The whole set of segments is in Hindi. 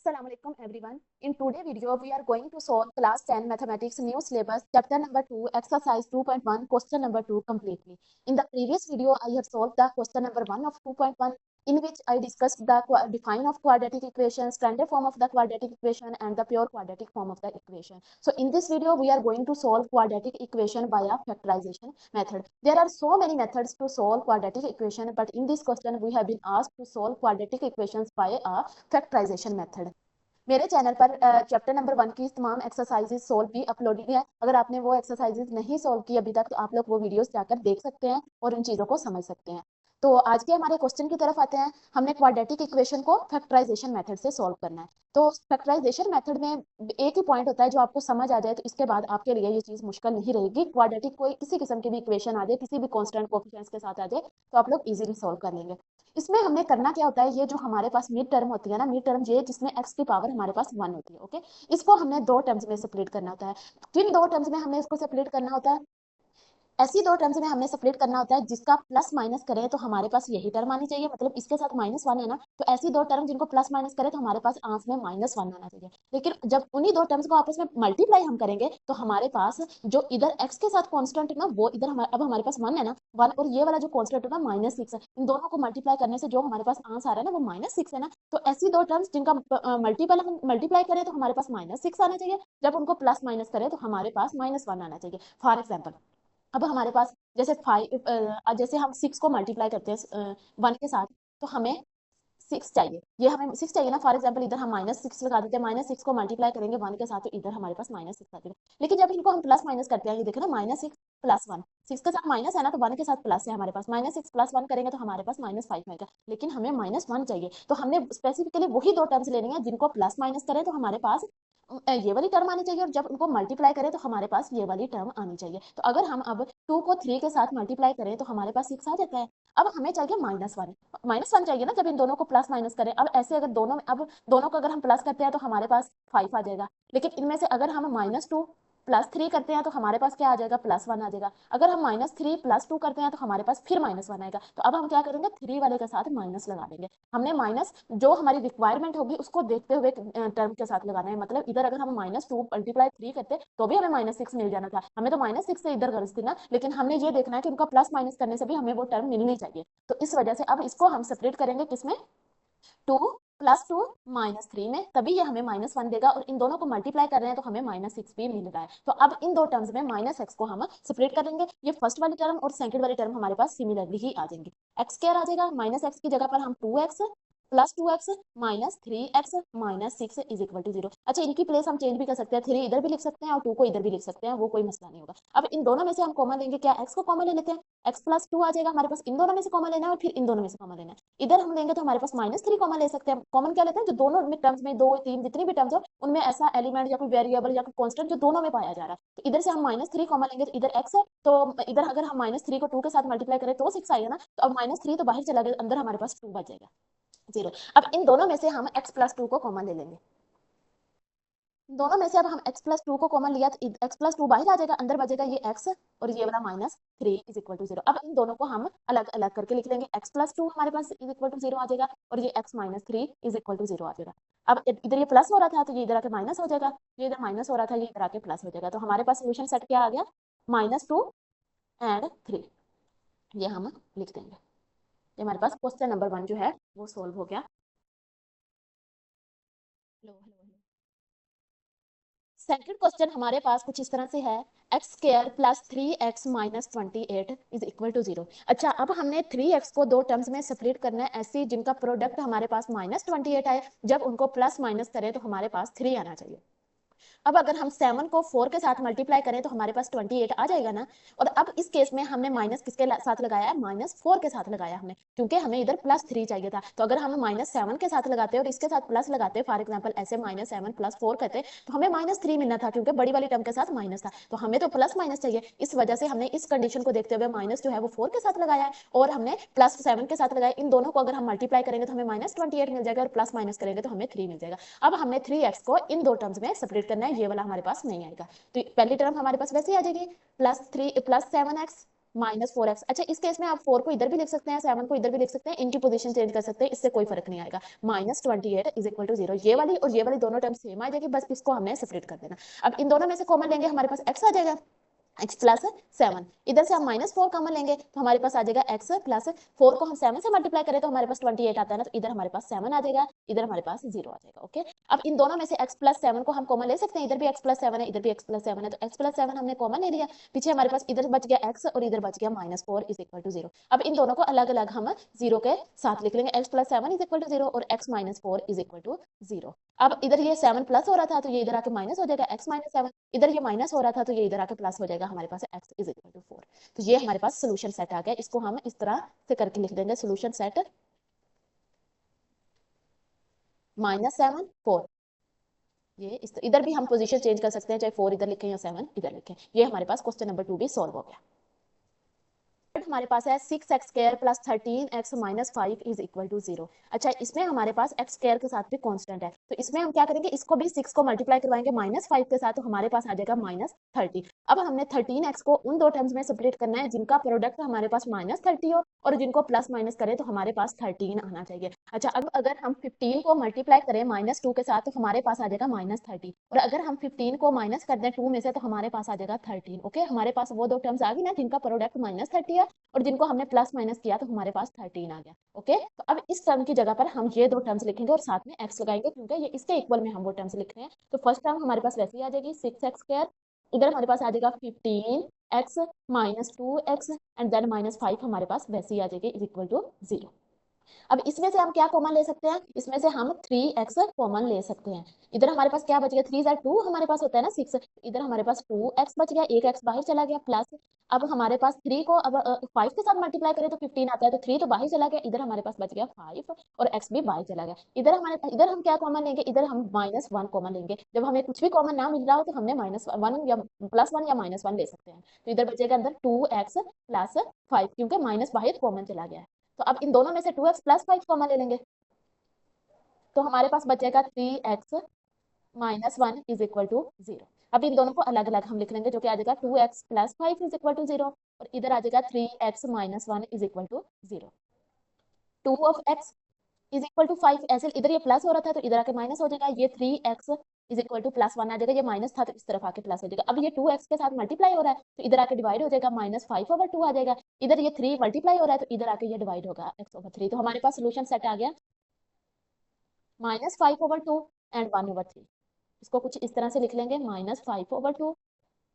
Assalamualaikum everyone. In today video, we are going to solve class 10 mathematics new syllabus chapter number 2 exercise 2.1 question number 2 completely. In the previous video, I have solved the question number 1 of 2.1 in which I discussed the define of quadratic equation, standard form of the quadratic equation and the pure quadratic form of the equation. So in this video, we are going to solve quadratic equation via factorization method. There are so many methods to solve quadratic equation, but in this question, we have been asked to solve quadratic equations by a factorisation method. मेरे चैनल पर चैप्टर नंबर 1 की तमाम एक्सरसाइजेज सोल्व भी अपलोडेड है। अगर आपने वो एक्सरसाइजेज नहीं सोल्व की अभी तक तो आप लोग वो वीडियोस जाकर देख सकते हैं और उन चीज़ों को समझ सकते हैं। तो आज के हमारे क्वेश्चन की तरफ आते हैं। हमने क्वाड्रेटिक इक्वेशन को फैक्टराइजेशन मेथड से सॉल्व करना है। तो फैक्टराइजेशन मेथड में एक ही पॉइंट होता है जो आपको समझ आ जाए तो इसके बाद आपके लिए ये चीज़ मुश्किल नहीं रहेगी। क्वाड्रेटिक कोई किसी किस्म की भी इक्वेशन आ जाए, किसी भी कॉन्स्टेंट कोफिशिएंट्स के साथ आ जाए तो आप लोग इजीली सॉल्व कर लेंगे। इसमें हमने करना क्या होता है, ये जो हमारे पास मिड टर्म होती है ना, मिड टर्म ये जिसमें x की पावर हमारे पास 1 होती है, ओके। इसको हमने दो टर्म्स में स्प्लिट करना होता है। किन दो टर्म्स में हमने इसको स्प्लिट करना होता है? ऐसी दो टर्म्स में हमने स्प्लिट करना होता है जिसका प्लस माइनस करें तो हमारे पास यही टर्म आनी चाहिए, मतलब इसके साथ -1 है ना, तो ऐसी दो टर्म जिनको प्लस माइनस करें तो हमारे पास आंसर में -1 आना चाहिए। लेकिन जब उन्हीं दो टर्म्स को आपस में मल्टीप्लाई हम करेंगे तो हमारे पास जो इधर x के साथ कांस्टेंट है ना वो इधर अब हमारे पास 1 है ना, 1 और ये वाला जो कांस्टेंट है ना -6 है, इन दोनों को मल्टीप्लाई करने से जो हमारे पास आंसर आ रहा है ना वो -6 है ना। तो ऐसी दो टर्म्स जिनका मल्टीपल हम मल्टीप्लाई करें तो हमारे पास -6 आना चाहिए, जब उनको प्लस माइनस करें तो हमारे पास -1 आना चाहिए। फॉर एग्जाम्पल अब हमारे पास जैसे 5 जैसे हम 6 को मल्टीप्लाई करते हैं 1 के साथ तो हमें 6 चाहिए, ये हमें 6 चाहिए ना। फॉर एग्जाम्पल इधर हम -6 लगा देते हैं, -6 को मल्टीप्लाई करेंगे 1 के साथ तो इधर हमारे पास -6 आ जाएगा। लेकिन जब इनको हम प्लस माइनस करते हैं, ये देखो ना, -6 प्लस 1, 6 के साथ माइनस है ना तो 1 के साथ प्लस है हमारे पास, -6 प्लस 1 करेंगे तो हमारे पास -5 आएगा। लेकिन हमें -1 चाहिए तो हमने स्पेसिफिकली वही दो टर्म्स लेनी है जिनको प्लस माइनस करें तो हमारे पास ये वाली टर्म आनी चाहिए और जब उनको मल्टीप्लाई करें तो हमारे पास ये वाली टर्म आनी चाहिए। तो अगर हम अब 2 को 3 के साथ मल्टीप्लाई करें तो हमारे पास 6 आ जाता है। अब हमें चाहिए -1, -1 चाहिए ना जब इन दोनों को प्लस माइनस करें। अब ऐसे अगर दोनों में अब दोनों को अगर हम प्लस करते हैं तो हमारे पास 5 आ जाएगा। लेकिन इनमें से अगर हम -2 +3 करते हैं तो हमारे पास क्या आ जाएगा, +1 आ जाएगा। अगर हम -3 +2 करते हैं तो हमारे पास फिर -1 आएगा। तो अब हम क्या करेंगे, 3 वाले के साथ माइनस लगा देंगे। हमने माइनस जो हमारी रिक्वायरमेंट होगी उसको देखते हुए टर्म के साथ लगाना है। मतलब इधर अगर हम -2 मल्टीप्लाई 3 करते तो भी हमें -6 मिल जाना था, हमें तो -6 से इधर गर्ज थी ना। लेकिन हमने ये देखना है कि उनका प्लस माइनस करने से भी हमें वो टर्म मिलनी चाहिए। तो इस वजह से अब इसको हम सेपरेट करेंगे किसमें, 2 +2 -3 में, तभी ये हमें -1 देगा। और इन दोनों को मल्टीप्लाई कर रहे हैं तो हमें -6 भी मिल रहा है। तो अब इन दो टर्म्स में -x को हम सेपरेट करेंगे। ये फर्स्ट वाली टर्म और सेकंड वाली टर्म हमारे पास सिमिलरली ही आ जाएंगी। x स्क्वायर आ जाएगा, -x की जगह पर हम 2x +2x -3x -6 is equal to 0। अच्छा, इनकी प्लेस हम चेंज भी कर सकते हैं, 3 इधर भी लिख सकते हैं और 2 को इधर भी लिख सकते हैं, वो कोई मसला नहीं होगा। अब इन दोनों में से हम कॉमन लेंगे, क्या x को कॉमन ले लेते हैं, x +2 आ जाएगा हमारे पास। इन दोनों में से कॉमन लेना है और फिर इन दोनों में से कॉमन लेना है। इधर हम लेंगे तो हमारे पास -3 कॉमन ले सकते हैं। कॉमन क्या लेते हैं, जो दोनों में टर्म्स में 2 3 जितनी भी टर्म्स हो उनमें ऐसा एलिमेंट या कोई वेरिएबल या कोई कांस्टेंट जो दोनों में पाया जा रहा है। तो इधर से हम -3 कॉमन लेंगे तो इधर x है, तो इधर अगर हम -3 को 2 के साथ मल्टीप्लाई करें तो 6 आएगा ना। तो अब -3 तो बाहर चला गया, अंदर हमारे पास 2 बच जाएगा, 0। अब इन दोनों में से हम x +2 को कॉमन ले लेंगे। दोनों में से अब हम x +2 को कॉमन लिया तो x +2 बाहर आ जाएगा, अंदर बचेगा ये x और ये वाला -3 इज इक्वल टू 0। अब इन दोनों को हम अलग अलग करके लिख लेंगे, x +2 हमारे पास इज इक्वल टू 0 आ जाएगा और ये x -3 इज इक्वल टू 0 आ जाएगा। अब इधर ये प्लस हो रहा था तो ये इधर आके माइनस हो जाएगा, ये इधर माइनस हो रहा था ये इधर आके प्लस हो जाएगा। तो हमारे पास सोल्यूशन सेट क्या आ गया, -2 एंड 3, ये हम लिख देंगे। ये हमारे पास क्वेश्चन नंबर 1 जो है वो सोल्व हो गया। Hello hello hello. Second question हमारे पास कुछ इस तरह से है, x² + 3x - 28 is equal to 0। अच्छा, अब हमने 3x को दो टर्म्स में सेपरेट करना है ऐसी जिनका प्रोडक्ट हमारे पास -28 आए, जब उनको प्लस माइनस करें तो हमारे पास 3 आना चाहिए। अब अगर हम 7 को 4 के साथ मल्टीप्लाई करें तो हमारे पास 28 आ जाएगा ना। और अब इस केस में हमने माइनस किसके साथ लगाया है, -4 के साथ लगाया हमने, क्योंकि हमें इधर +3 चाहिए था। तो अगर हम -7 के साथ लगाते और इसके साथ प्लस लगाते, फॉर एग्जाम्पल ऐसे -7 + 4 करते तो हमें -3 मिलना था, क्योंकि बड़ी वाली टर्म के साथ माइनस था। तो हमें तो प्लस माइनस चाहिए, इस वजह से हमने इस कंडीशन को देखते हुए माइनस जो है वो 4 के साथ लगाया है और हमने +7 के साथ लगाया। इन दोनों को अगर हम मल्टीप्लाई करेंगे तो हमें -28 मिल जाएगा और प्लस माइनस करेंगे तो हमें 3 मिल जाएगा। अब हमने 3x को इन दो टर्म्स में सेपरेट करना है, ये वाला हमारे पास नहीं आएगा। तो पहली टर्म हमारे पास वैसे ही आ जाएगी, +7x -4x। अच्छा, इस केस में आप 4 को इधर भी लिख सकते हैं, 7 को इधर भी लिख सकते हैं, इनकी पोजीशन चेंज कर सकते हैं, इससे कोई फर्क नहीं आएगा। -28 इज इक्वल टू 0। ये वाली और ये वाली दोनों टर्म सेम आ जाएगी, बस इसको हमने सेपरेट कर देना। अब इन दोनों में से कॉमन लेंगे, हमारे पास x आ जाएगा, x प्लस 7। इधर से हम -4 कॉमन लेंगे तो हमारे पास आ जाएगा x प्लस 4 को हम 7 से मल्टीप्लाई करें तो हमारे पास 28 आता है ना, तो इधर हमारे पास 7 आ जाएगा, इधर हमारे पास 0 आ जाएगा। ओके, अब इन दोनों में से x प्लस 7 को हम कॉमन ले सकते हैं, इधर भी x प्लस 7 है, इधर भी x प्लस 7 है, तो x प्लस 7 हमने कॉमन ले लिया। पीछे हमारे पास इधर बच गया x और इधर बच गया -4 इज इक्वल टू 0। अब इन दोनों को अलग अलग हम 0 के साथ लिख लेंगे, x plus 7 is equal to 0 और x minus 4 is equal to 0। अब इधर ये 7 प्लस हो रहा था तो ये इधर आके माइनस हो जाएगा, x माइनस 7। इधर ये माइनस हो रहा था तो ये इधर आके प्लस हो जाएगा, हमारे पास x इज इक्वल टू 4। तो ये हमारे पास सोल्यूशन सेट आ गया। इसको हम इस तरह से करके लिख देंगे, सोल्यूशन सेट -7 4। ये इधर भी हम पोजीशन चेंज कर सकते हैं, चाहे 4 इधर लिखें या 7 इधर लिखें। ये हमारे पास क्वेश्चन नंबर 2 भी सॉल्व हो गया। हमारे पास है 6x square plus 13x minus 5 is equal to 0। अच्छा, इसमें हमारे पास x स्क्वायर के साथ भी कांस्टेंट है, तो इसमें हम क्या करेंगे, इसको भी 6 को मल्टीप्लाई करवाएंगे -5 के साथ, तो हमारे पास आ जाएगा -30। अब हमने 13x को उन दो टर्म्स में सेपरेट करना है जिनका प्रोडक्ट हमारे पास -30 हो और जिनको प्लस माइनस करें तो हमारे पास 13 आना चाहिए। अच्छा, अब अगर हम 15 को मल्टीप्लाई करें -2 के साथ तो हमारे पास आ जाएगा -30, और अगर हम 15 को माइनस कर दें 2 में से तो हमारे पास आ जाएगा 13। ओके, हमारे पास वो दो टर्म्स आ गई ना जिनका प्रोडक्ट -30 है और जिनको हमने प्लस माइनस किया तो हमारे पास 13 आ गया। ओके, तो अब इस टर्म की जगह पर हम ये दो टर्म्स लिखेंगे और साथ में x लगाएंगे क्योंकि ये इसके इक्वल में हम वो टर्म्स लिख रहे हैं। तो फर्स्ट टर्म हमारे पास वैसे ही आ जाएगी 6x स्क्वायर, इधर हमारे पास आ जाएगा 15x minus 2x and then -5 हमारे पास वैसे ही आ जाएगी इज इक्वल टू 0। अब इसमें से हम क्या कॉमन ले सकते हैं, इसमें से हम 3x कॉमन ले सकते हैं। इधर हमारे पास क्या बच गया, 3 2 हमारे पास होता है ना 6, इधर हमारे पास 2x बच गया, एक x बाहर चला गया प्लस। अब हमारे पास 3 को अब 5 के साथ मल्टीप्लाई करें तो 15 आता है, तो 3 तो बाहर चला गया, इधर हमारे पास बच गया 5 और x भी बाहर चला गया। इधर हम क्या कॉमन लेंगे, इधर हम -1 कॉमन लेंगे। जब हमें कुछ भी कॉमन ना मिल रहा हो तो हमने -1 या +1 या -1 ले सकते हैं। तो इधर बचेगा अंदर 2x प्लस 5 क्योंकि माइनस बाहर कॉमन चला गया है। तो अब इन दोनों में से 2x प्लस 5 कॉमन ले लेंगे तो हमारे पास बचेगा 3x minus 1 is equal to 0। अब इन दोनों को अलग अलग हम लिख लेंगे जो कि आ जाएगा 2x plus 5 is equal to 0 और इधर आ जाएगा 3x minus 1 is equal to 0। 2 of x is equal to 5, ऐसे इधर ये प्लस हो रहा था तो इधर आके माइनस हो जाएगा, ये 3x इज इक्वल टू +1 आ जाएगा, ये माइनस था तो इस तरफ आके प्लस हो जाएगा। अब ये 2x के साथ मल्टीप्लाई हो रहा है तो इधर आके डिवाइड हो जाएगा, -5/2 आ जाएगा। इधर ये 3 मल्टीप्लाई हो रहा है तो इधर आके ये डिवाइड होगा x/3। तो हमारे पास सोल्यूशन सेट आ गया -5/2 एंड 1/3। इसको कुछ इस तरह से लिख लेंगे, -5/2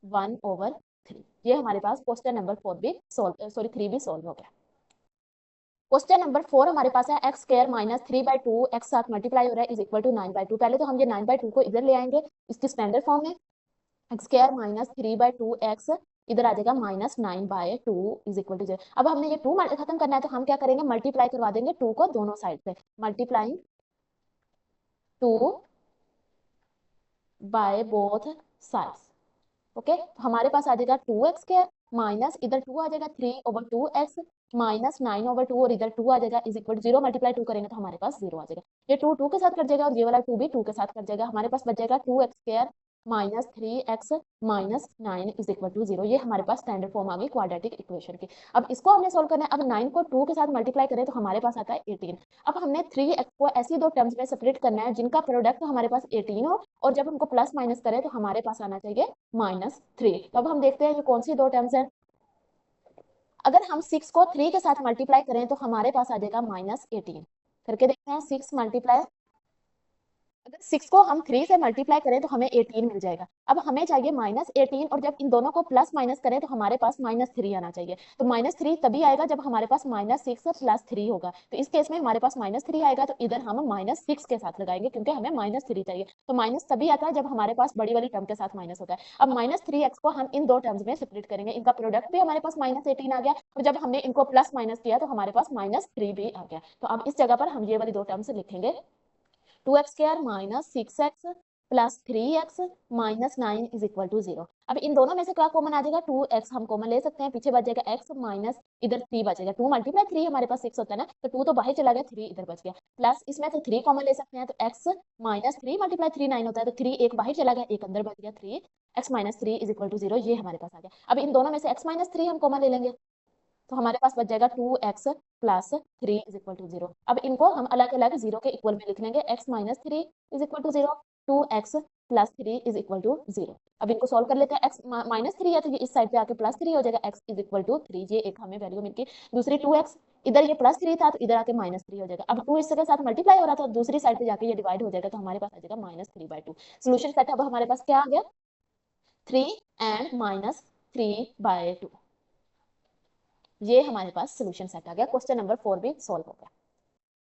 1/3। ये हमारे पास क्वेश्चन नंबर 4 भी सॉल्व, सॉरी 3 भी सॉल्व हो गया। क्वेश्चन नंबर 4 हमारे पास है x स्क्वायर माइनस 3/2 x साथ मल्टीप्लाई हो रहा है इज इक्वल टू 9/2। पहले तो हम ये 9/2 को इधर ले आएंगे इसकी स्टैंडर्ड फॉर्म में, x स्क्वायर माइनस 3/2 x इधर आ जाएगा -9/2 इज इक्वल टू 0। अब हमने ये 2 खत्म करना है तो हम क्या करेंगे, मल्टीप्लाई करवा देंगे 2 को दोनों साइड से, multiplying 2 by both sides. Okay, तो हमारे पास आ जाएगा 2x स्क्वायर माइनस इधर 2 आ जाएगा 3/2x माइनस 9/2 और इधर 2 आ जाएगा इज इक्वल टू 0। मल्टीप्लाई 2 करेंगे तो हमारे पास 0 आ जाएगा। ये 2 2 के साथ कट जाएगा और ये वाला 2 भी 2 के साथ कट जाएगा। हमारे पास बच जाएगा 2x square minus 3x minus 9 is equal to 0। ये हमारे पास स्टैंडर्ड फॉर्म आ गई क्वाड्रेटिक इक्वेशन की। अब इसको हमने सोल्व करना है। अब 9 को 2 के साथ मल्टीप्लाई करें तो हमारे पास आता है 18। अब हमने 3x को ऐसी दो टर्म्स में सेपरेट करना है जिनका प्रोडक्ट हमारे पास 18 हो और जब हमको प्लस माइनस करें तो हमारे पास आना चाहिए -3। तो अब हम देखते हैं ये कौन सी दो टर्म्स हैं। अगर हम 6 को 3 के साथ मल्टीप्लाई करें तो हमारे पास आ जाएगा -18। करके देखते हैं, 6 मल्टीप्लाई, अगर 6 को हम 3 से मल्टीप्लाई करें तो हमें 18 मिल जाएगा। अब हमें चाहिए -18 और जब इन दोनों को प्लस माइनस करें तो हमारे पास -3 आना चाहिए। तो -3 तभी आएगा जब हमारे पास -6 प्लस 3 होगा। तो इस केस में हमारे पास -3 आएगा तो इधर हम -6 के साथ लगाएंगे क्योंकि हमें -3 चाहिए। तो माइनस तभी आता है जब हमारे पास बड़ी वाली टर्म के साथ माइनस होता है। अब -3x को हम इन दो टर्म्स में सेपरेट करेंगे, इनका प्रोडक्ट भी हमारे पास -18 आ गया और जब हमने इनको प्लस माइनस किया तो हमारे पास -3 भी आ गया। तो अब इस जगह पर हम ये वाली दो टर्म्स लिखेंगे, 2x square minus 6x plus 3x minus 9 is equal to 0। अब इन दोनों में से क्या कॉमन आ जाएगा, 2x हम कॉमन ले सकते हैं, पीछे बच जाएगा x माइनस इधर 3 बचेगा, 2 मल्टीप्लाई 3 हमारे पास 6 होता है ना, तो 2 तो बाहर चला गया, 3 इधर बच गया, प्लस इसमें से 3 कॉमन ले सकते हैं, तो x माइनस 3 मल्टीप्लाई 3 9 होता है, तो 3 एक बाहर चला गया, एक अंदर बच गया, 3 x minus 3 is equal to 0, ये हमारे पास आ गया। अब इन दोनों में से x माइनस 3 हम कॉमन ले लेंगे, तो हमारे पास बच जाएगा 2x plus 3 is equal to 0। अब इनको हम अलग अलग जीरो के इक्वल में लिख लेंगे, x minus 3 is equal to 0, 2x plus 3 is equal to 0। अब इनको सॉल्व कर लेते हैं, x माइनस 3 है तो ये इस साइड पे आके प्लस 3 हो जाएगा, x इज इक्वल टू 3, ये एक हमें वैल्यू मिल गई। दूसरी 2x, इधर ये प्लस 3 था तो इधर आके माइनस 3 हो जाएगा, अब 2 इसके साथ मल्टीप्लाई हो रहा था, दूसरी साइड पे जाके ये डिवाइड हो जाएगा, तो हमारे पास आ जाएगा माइनस 3/2। सोल्यूशन सेट अब हमारे पास क्या आ गया, 3 एंड माइनस 3/2, ये हमारे पास सोल्यूशन सेट आ गया। क्वेश्चन नंबर 4 भी सॉल्व हो गया।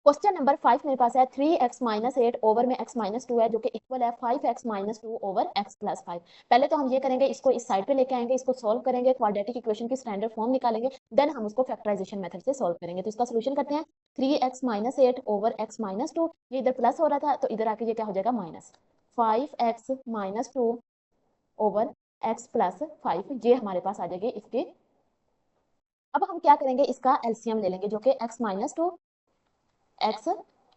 क्वेश्चन नंबर 5 मेरे पास है 3x माइनस 8 ओवर में x माइनस 2 है, जो कि इक्वल है 5x minus 2 over x plus 5। पहले तो हम ये करेंगे, इसको इस साइड पे लेके आएंगे, इसको सॉल्व करेंगे, क्वाड्रेटिक इक्वेशन की स्टैंडर्ड फॉर्म निकालेंगे, देन हम उसको फैक्टराइजेशन मेथड से सॉल्व करेंगे। तो इसका सोल्यूशन करते हैं, 3x minus 8 over x minus 2, ये इधर प्लस हो रहा था तो इधर आके ये क्या हो जाएगा minus, 5x minus 2 over x plus 5, ये हमारे पास आ जाएगी इसकी। अब हम क्या करेंगे, इसका एलसीएम ले लेंगे, जो कि x माइनस 2 x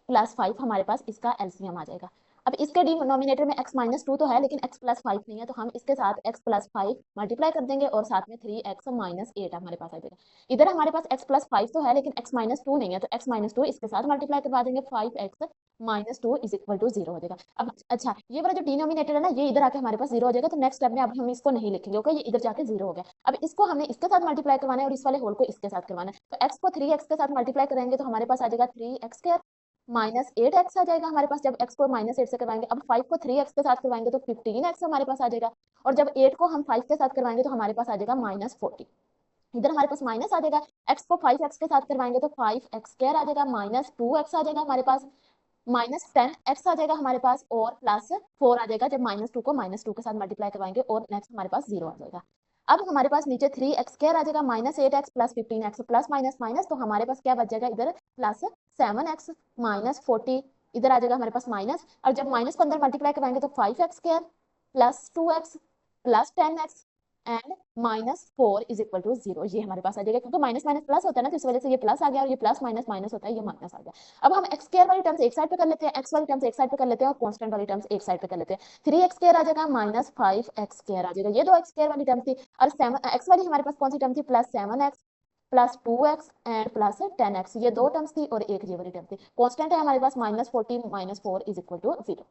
प्लस 5 हमारे पास इसका एलसीएम आ जाएगा। अब इसके डिनोमिनेटर में x माइनस 2 तो है लेकिन x प्लस 5 नहीं है, तो हम इसके साथ x प्लस 5 मल्टीप्लाई कर देंगे और साथ में 3x माइनस 8 हमारे पास आ जाएगा। इधर हमारे पास x प्लस 5 तो है लेकिन x माइनस 2 नहीं है, तो x माइनस 2 इसके साथ मल्टीप्लाई करवा देंगे, 5x minus 2 is equal to 0 हो जाएगा। अब अच्छा, ये वाला जो डिनोमिनेटर है ना, ये इधर आके हमारे पास 0 हो जाएगा, तो नेक्स्ट स्टेप में अब हम इसको नहीं लिखेंगे, ओके, ये इधर जाके 0 हो गया। अब इसको हमने इसके साथ मल्टीप्लाई करवाना है और इस वाले होल को इसके साथ करवाना है, तो x को 3x के साथ मल्टीप्लाई करेंगे तो हमारे पास आ जाएगा 3x² माइनस 8x आ जाएगा हमारे पास, जब x को माइनस 8 से करवाएंगे। अब 5 को 3x के साथ करवाएंगे तो 15x हमारे पास आ जाएगा, और जब 8 को हम 5 के साथ करवाएंगे तो हमारे पास आ जाएगा माइनस 40, इधर हमारे पास माइनस आ जाएगा। x को 5x के साथ करवाएंगे तो 5x² आ जाएगा, माइनस 2x आ जाएगा हमारे पास, माइनस 10x आ जाएगा हमारे पास, और प्लस 4 आ जाएगा जब माइनस 2 को माइनस 2 के साथ मल्टीप्लाई करवाएंगे, और नेक्स्ट हमारे पास 0 आ जाएगा। अब हमारे पास नीचे 3x² आ जाएगा, minus 8x plus 15x plus minus minus, तो हमारे पास क्या बच जाएगा इधर, प्लस 7x माइनस 40, इधर आ जाएगा हमारे पास माइनस, और जब माइनस को अंदर मल्टीप्लाई करवाएंगे तो 5x² plus 2x plus 10x and minus 4 is equal to 0, ये हमारे पास आ जाएगा, क्योंकि माइनस माइनस प्लस होता है ना, तो इस वजह से ये प्लस आ गया, और ये प्लस माइनस माइनस होता है, ये माइनस आ गया। अब हम x² वाली टर्म्स एक साइड पे कर लेते हैं, x वाली टर्म्स एक साइड पे कर लेते हैं, और कांस्टेंट वाली टर्म्स एक साइड पे कर लेते हैं। 3x² आ जाएगा माइनस 5x² आ जाएगा, ये दो x² वाली टर्म थी, और 7x वाली हमारे पास कौन सी टर्म थी, plus 7x plus 2x and plus 10x, ये दो टर्म्स थी, और एक ये वाली टर्म थी। कांस्टेंट है हमारे पास minus 40 minus 4 is equal to 0।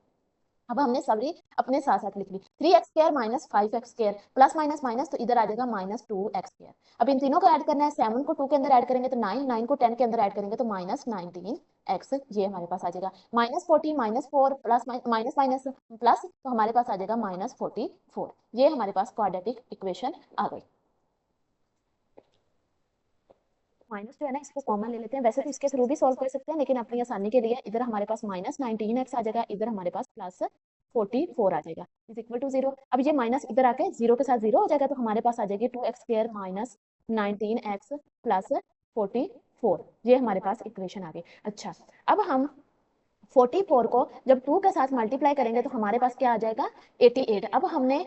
अब हमने सभी अपने साथ साथ लिख ली, 3x² minus 5x² plus minus minus, तो इधर आ जाएगा माइनस 2x²। अब इन तीनों को ऐड करना है, 7 को 2 के अंदर ऐड करेंगे तो 9, 9 को 10 के अंदर ऐड करेंगे तो माइनस 19x, ये हमारे पास आ जाएगा। Minus 40 minus 4 plus minus minus plus, तो हमारे पास आ जाएगा माइनस 44, ये हमारे पास क्वाड्रेटिक इक्वेशन आ गई। माइनस जो है ना, इसको कॉमन ले लेते हैं, वैसे तो इसके थ्रू भी सॉल्व कर सकते हैं, लेकिन अपनी आसानी के लिए इधर हमारे पास माइनस 19x आ जाएगा, इधर हमारे पास प्लस 44 आ जाएगा, इज इक्वल टू 0। अब ये माइनस इधर आके 0 के साथ 0 हो जाएगा, तो हमारे पास आ जाएगी 2x² माइनस 19x प्लस 44, ये हमारे पास इक्वेशन आ गई। अच्छा, अब हम 44 को जब 2 के साथ मल्टीप्लाई करेंगे तो हमारे पास क्या आ जाएगा, 88। अब हमने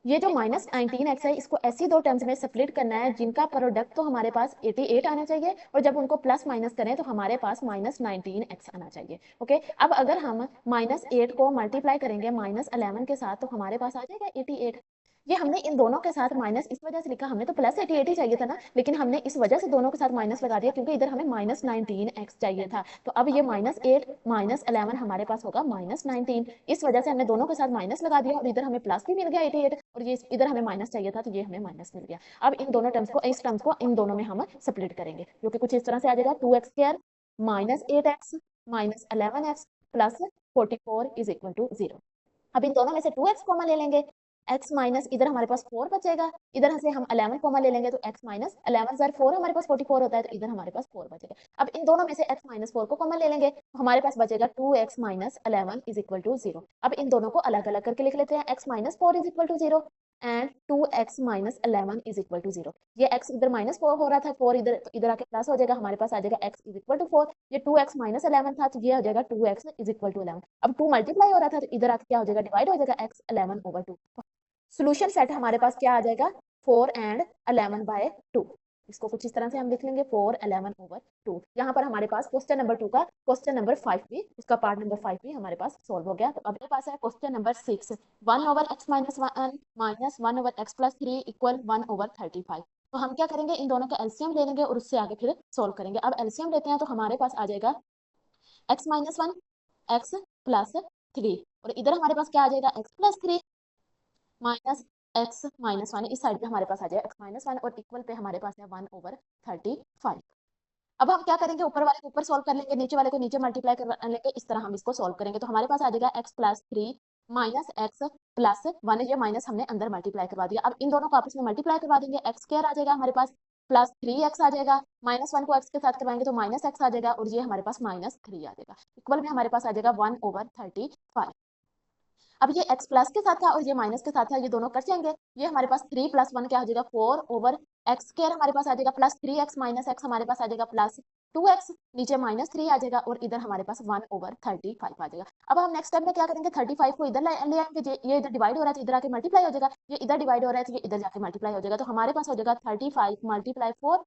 ये जो माइनस 19x है, इसको ऐसी दो टर्म्स में स्प्लिट करना है जिनका प्रोडक्ट तो हमारे पास 88 आना चाहिए, और जब उनको प्लस माइनस करें तो हमारे पास माइनस 19x आना चाहिए, ओके। अब अगर हम माइनस 8 को मल्टीप्लाई करेंगे माइनस 11 के साथ, तो हमारे पास आ जाएगा 88। ये हमने इन दोनों के साथ माइनस इस वजह से लिखा, हमें तो प्लस 88 ही चाहिए था ना, लेकिन हमने इस वजह से दोनों के साथ माइनस लगा दिया, क्योंकि इधर हमें माइनस 19x चाहिए था। तो अब ये माइनस 8 माइनस 11 हमारे पास होगा माइनस 19, इस वजह से हमने दोनों के साथ माइनस लगा दिया, और इधर हमें प्लस भी मिल गया 88, और ये इधर हमें माइनस चाहिए था, तो ये हमें माइनस मिल गया। अब इन दोनों टर्म्स को, इस टर्म्स को इन दोनों में हम स्प्लिट करेंगे, जो कि कुछ इस तरह से आ जाएगा, 2x² minus 8x minus 11x plus 44 is equal to 0। अब इन दोनों में से 2x कॉमन ले लेंगे, x माइनस इधर हमारे पास 4 बचेगा, इधर से हम 11 कॉमन ले लेंगे तो x माइनस 11 सर 4 हमारे पास 44 होता है, तो इधर हमारे पास 4 बचेगा। अब इन दोनों में से x माइनस 4 को कॉमन ले लेंगे तो हमारे पास बचेगा 2x minus 11 is equal to 0। अब इन दोनों को अलग अलग करके लिख लेते हैं, x minus 4 is equal to 0, and 2x minus 11 is equal to 0। ये x इधर -4 हो रहा था, 4 इधर, तो इधर आके प्लस हो जाएगा, हमारे पास आ जाएगा x इज इक्वल टू 4। ये 2x माइनस 11 था, तो ये हो जाएगा 2x इज इक्वल टू 11। अब 2 मल्टीप्लाई हो रहा था, तो इधर आके क्या हो जाएगा, डिवाइड हो जाएगा, x 11 ओवर 2। सोल्यूशन सेट हमारे पास क्या आ जाएगा, 4 एंड 11 बाय 2। इसको कुछ इस तरह से हम लिख लेंगे 4 11 ओवर 2। यहाँ पर हमारे पास क्वेश्चन नंबर 2 का क्वेश्चन नंबर 5 भी, उसका पार्ट नंबर 5 भी हमारे पास सॉल्व हो गया। तो अब मेरे पास है question number 6, 1 over x minus 1 minus 1 over x plus 3 equal 1 over 35। तो हम क्या करेंगे, इन दोनों का एलसीएम ले लेंगे और उससे आगे फिर सॉल्व करेंगे। अब एलसीएम लेते हैं तो हमारे पास आ जाएगा x माइनस 1 x प्लस 3, और इधर हमारे पास क्या आ जाएगा, x plus 3 minus x minus 1, इस साइड पे हमारे पास आ जाएगा x माइनस 1, और इक्वल पे हमारे पास है 1 ओवर 35। अब हम क्या करेंगे, ऊपर वाले को ऊपर सॉल्व कर लेंगे, नीचे वाले को नीचे मल्टीप्लाई कर लेंगे, इस तरह हम इसको सॉल्व करेंगे। तो हमारे पास आ जाएगा x plus 3 minus x plus 1, ये माइनस हमने अंदर मल्टीप्लाई करवा दिया। अब इन दोनों को आपस में मल्टीप्लाई करवा देंगे, एक्स स्क्वायर आ जाएगा हमारे पास, प्लस 3x आ जाएगा, -1 को x के साथ करवाएंगे तो माइनस x आ जाएगा, और ये हमारे पास -3 आ जाएगा। इक्वल में हमारे पास आ जाएगा 1 ओवर 35। अब ये x प्लस के साथ था और ये माइनस के साथ था, ये दोनों कट जाएंगे। ये हमारे पास 3 प्लस 1 क्या हो जाएगा, 4 ओवर एक्स स्क्वायर हमारे पास आ जाएगा, प्लस 3x माइनस x हमारे पास आ जाएगा प्लस 2x, नीचे -3 आ जाएगा, और इधर हमारे पास 1 ओवर 35 आ जाएगा। अब हम नेक्स्ट स्टेप में क्या करेंगे, 35 को इधर ले आएंगे, ये इधर डिवाइड हो रहा है तो इधर आके मल्टीप्लाई हो जाएगा, ये इधर डिवाइड हो रहा है तो ये इधर जाके मल्टीप्लाई हो जाएगा। तो हमारे पास हो जाएगा 35 मल्टीप्लाई 4,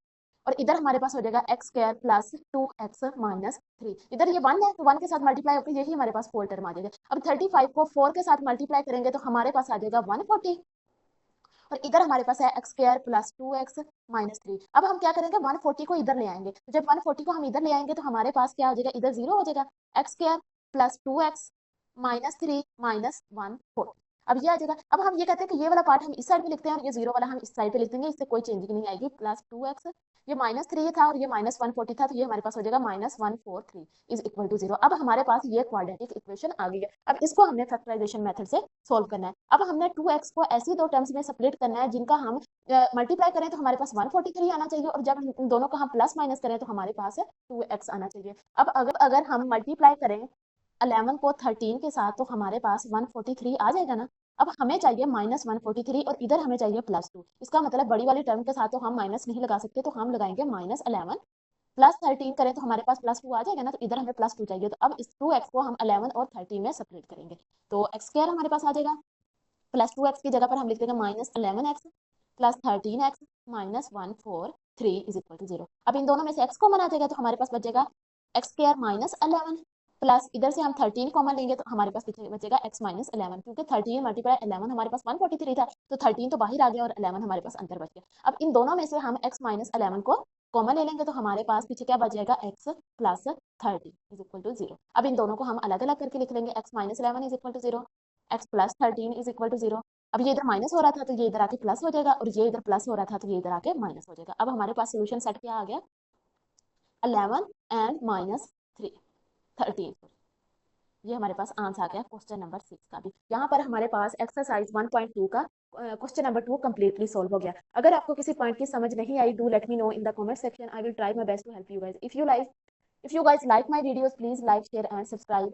और इधर हमारे पास हो जाएगा x square plus 2x minus 3। इधर ये 1 है तो 1 के साथ मल्टीप्लाई होकर यही हमारे पास 4 टर्म आ जाएगा। अब 35 को 4 के साथ मल्टीप्लाई करेंगे तो हमारे पास आ जाएगा 140, और इधर हमारे पास है x square plus 2x minus 3। अब हम क्या करेंगे, 140 को इधर ले आएंगे, तो जब 140 को हम इधर ले आएंगे तो हमारे पास क्या हो जाएगा, इधर 0 हो जाएगा, x square plus 2x minus 3 minus 140। अब ये आ जाएगा। अब हम ये कहते हैं कि ये वाला पार्ट हम इस साइड पे लिखते हैं और ये 0 वाला हम इस साइड पे लिख देंगे, इससे कोई चेंजिंग नहीं आएगी। प्लस 2x, ये -3 था और ये -140 था, तो ये हमारे पास हो जाएगा -143 इज इक्वल टू 0। अब हमारे पास ये क्वाड्रेटिक इक्वेशन आ गई है। अब इसको हमने फैक्टराइजेशन मेथड से सोल्व करना है। अब हमने 2x को ऐसी दो टर्म्स में स्प्लिट करना है जिनका हम मल्टीप्लाई करें तो हमारे पास 143 आना चाहिए, और जब इन दोनों का हम प्लस माइनस करें तो हमारे पास 2x आना चाहिए। अब अगर हम मल्टीप्लाई करें 11 को 13 के साथ तो हमारे पास 143 आ जाएगा ना। अब हमें चाहिए -143 और इधर हमें चाहिए +2। इसका मतलब बड़ी वाली टर्म के साथ तो हम माइनस नहीं लगा सकते, तो हम लगाएंगे -11 प्लस 13 करें तो हमारे पास +2 आ जाएगा ना, तो इधर हमें +2 चाहिए। तो अब इस 2x को हम 11 और 13 में सेपरेट करेंगे, तो एक्स स्क्वायर हमारे पास आ जाएगा, प्लस 2x की जगह पर हम लिख देंगे -11x plus 13x minus 143 is equal to 0। अब इन दोनों में से x कॉमन आ जाएगा तो हमारे पास बचेगा एक्स स्क्वायर -11 प्लस इधर से हम 13 कॉमन लेंगे तो हमारे पास बचेगा x -11, क्योंकि 13 मल्टीप्लाई 11 हमारे पास 143 था, तो 13 तो बाहर आ गया और 11 हमारे पास अंदर बच गया। अब इन दोनों में से हम x -11 को कॉमन ले लेंगे तो हमारे पास पीछे क्या बच जाएगा, x plus 30 is equal to 0। अब इन दोनों को हम अलग अलग करके लिख लेंगे, x -11 is equal to 0, x plus 13 is equal to 0। अब ये इधर माइनस हो रहा था तो ये इधर आके प्लस हो जाएगा, और ये इधर प्लस हो रहा था तो ये इधर आके माइनस हो जाएगा। अब हमारे पास सोल्यूशन सेट क्या आ गया, 11 एंड -13। ये हमारे पास आंसर आ गया क्वेश्चन नंबर 6 का भी। यहाँ पर हमारे पास एक्सरसाइज 1.2 का क्वेश्चन नंबर 2 कंप्लीटली सॉल्व हो गया। अगर आपको किसी पॉइंट की समझ नहीं आई, do let me know in the comment section, I will try my best to help you guys. If you guys like my videos, please like, share and subscribe.